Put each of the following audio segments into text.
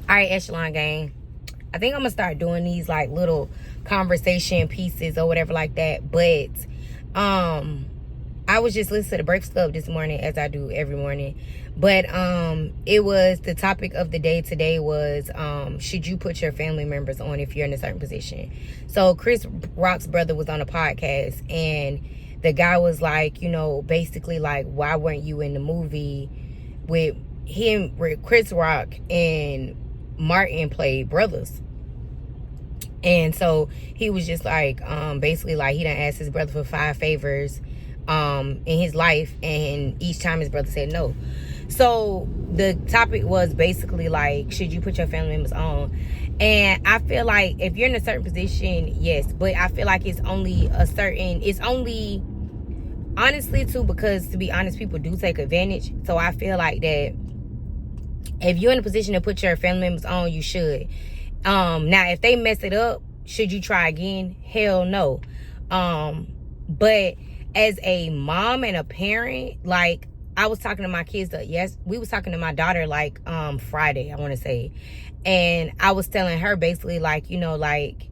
All right, Echelon Gang. I think I'm gonna start doing these like little conversation pieces or whatever like that. But I was just listening to the Breakfast Club this morning, as I do every morning. But it was the topic of the day today was should you put your family members on if you're in a certain position? So Chris Rock's brother was on a podcast, and the guy was like, you know, basically like, why weren't you in the movie with him, with Chris Rock and Martin played brothers? And so he was just like, basically like he done asked his brother for 5 favors in his life, and each time his brother said no. So the topic was basically like, should you put your family members on? And I feel like if you're in a certain position, yes, but I feel like it's only honestly too, because to be honest, people do take advantage. So I feel like that if you're in a position to put your family members on, you should. Now if they mess it up, should you try again? Hell no. But as a mom and a parent, like I was talking to my kids, we was talking to my daughter like Friday, I want to say, and I was telling her basically like, you know, like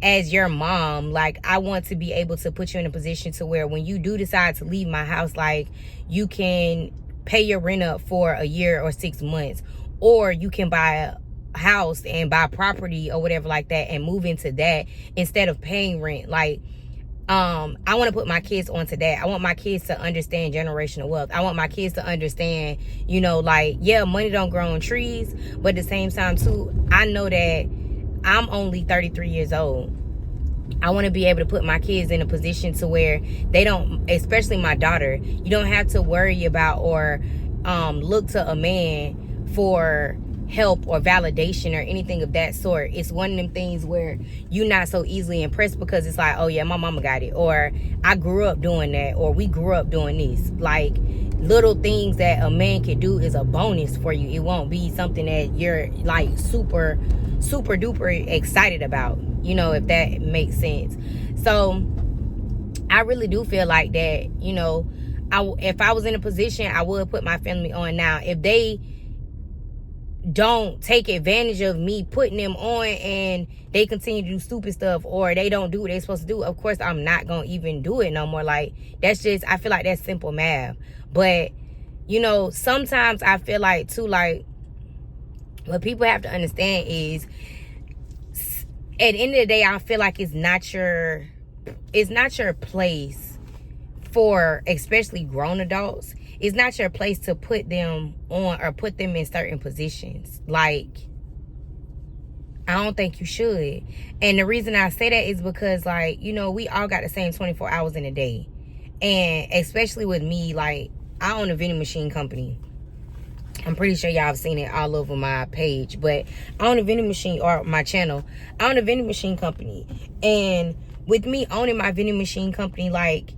as your mom, like I want to be able to put you in a position to where when you do decide to leave my house, like you can pay your rent up for a year or 6 months, or you can buy a house and buy property or whatever like that and move into that instead of paying rent. Like I want to put my kids onto that. I want my kids to understand generational wealth. I want my kids to understand, you know, like, yeah, money don't grow on trees, but at the same time too, I know that I'm only 33 years old. I want to be able to put my kids in a position to where they don't, especially my daughter, you don't have to worry about or look to a man for help or validation or anything of that sort. It's one of them things where you're not so easily impressed because it's like, oh yeah, my mama got it, or I grew up doing that, or we grew up doing this. Like little things that a man can do is a bonus for you. It won't be something that you're like super duper excited about, you know, if that makes sense. So I really do feel like that, you know, if I was in a position, I would put my family on. Now if they don't take advantage of me putting them on and they continue to do stupid stuff, or they don't do what they're supposed to do, of course I'm not gonna even do it no more. Like that's just, I feel like that's simple math. But you know, sometimes I feel like too, like what people have to understand is at the end of the day, I feel like it's not your place for especially grown adults. It's not your place to put them on or put them in certain positions. Like, I don't think you should. And the reason I say that is because, like, you know, we all got the same 24 hours in a day. And especially with me, like, I own a vending machine company. I'm pretty sure y'all have seen it all over my page. But I own a vending machine, or my channel. I own a vending machine company. And with me owning my vending machine company, like,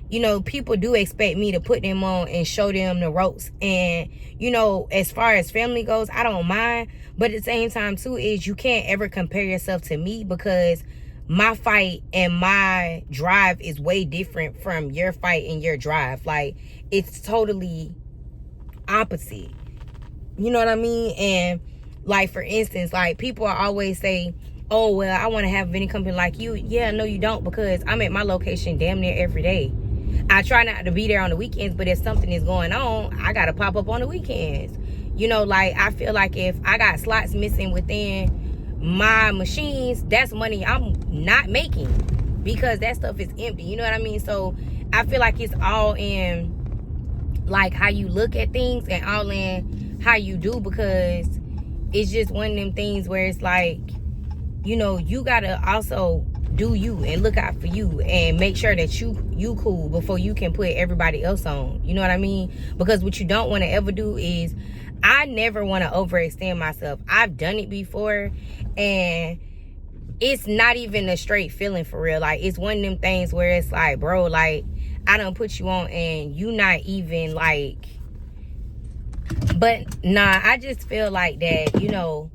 you know, people do expect me to put them on and show them the ropes. And, you know, as far as family goes, I don't mind. But at the same time, too, is you can't ever compare yourself to me, because my fight and my drive is way different from your fight and your drive. Like, it's totally opposite. You know what I mean? And, like, for instance, like, people always say, oh, well, I want to have a vending company like you. Yeah, no, you don't, because I'm at my location damn near every day. I try not to be there on the weekends, but if something is going on, I gotta pop up on the weekends. You know, like, I feel like if I got slots missing within my machines, that's money I'm not making, because that stuff is empty. You know what I mean? So I feel like it's all in like how you look at things and all in how you do, because it's just one of them things where it's like, you know, you gotta also do you and look out for you and make sure that you cool before you can put everybody else on. You know what I mean? Because what you don't want to ever do is, I never want to overextend myself. I've done it before, and it's not even a straight feeling for real. Like, it's one of them things where it's like, bro, like, I done put you on and you not even like. But nah, I just feel like that, you know,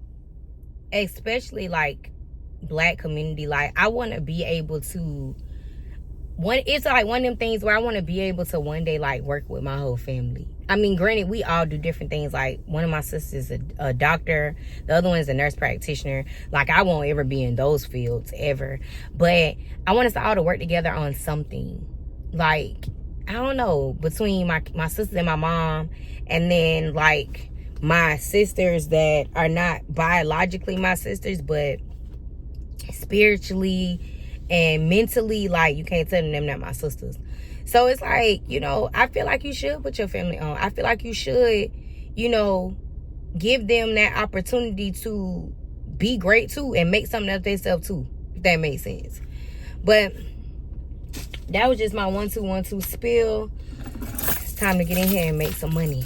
especially like Black community, like, I want to be able to it's like one of them things where I want to be able to one day like work with my whole family. I mean, granted, we all do different things. Like, one of my sisters is a doctor, the other one is a nurse practitioner. Like, I won't ever be in those fields ever, but I want us all to work together on something. Like, I don't know, between my sister and my mom, and then like my sisters that are not biologically my sisters, but spiritually and mentally, like, you can't tell them not my sisters. So it's like, you know, I feel like you should put your family on. I feel like you should, you know, give them that opportunity to be great too and make something of themselves too, if that makes sense. But that was just my 1-2-1-2 spill. It's time to get in here and make some money.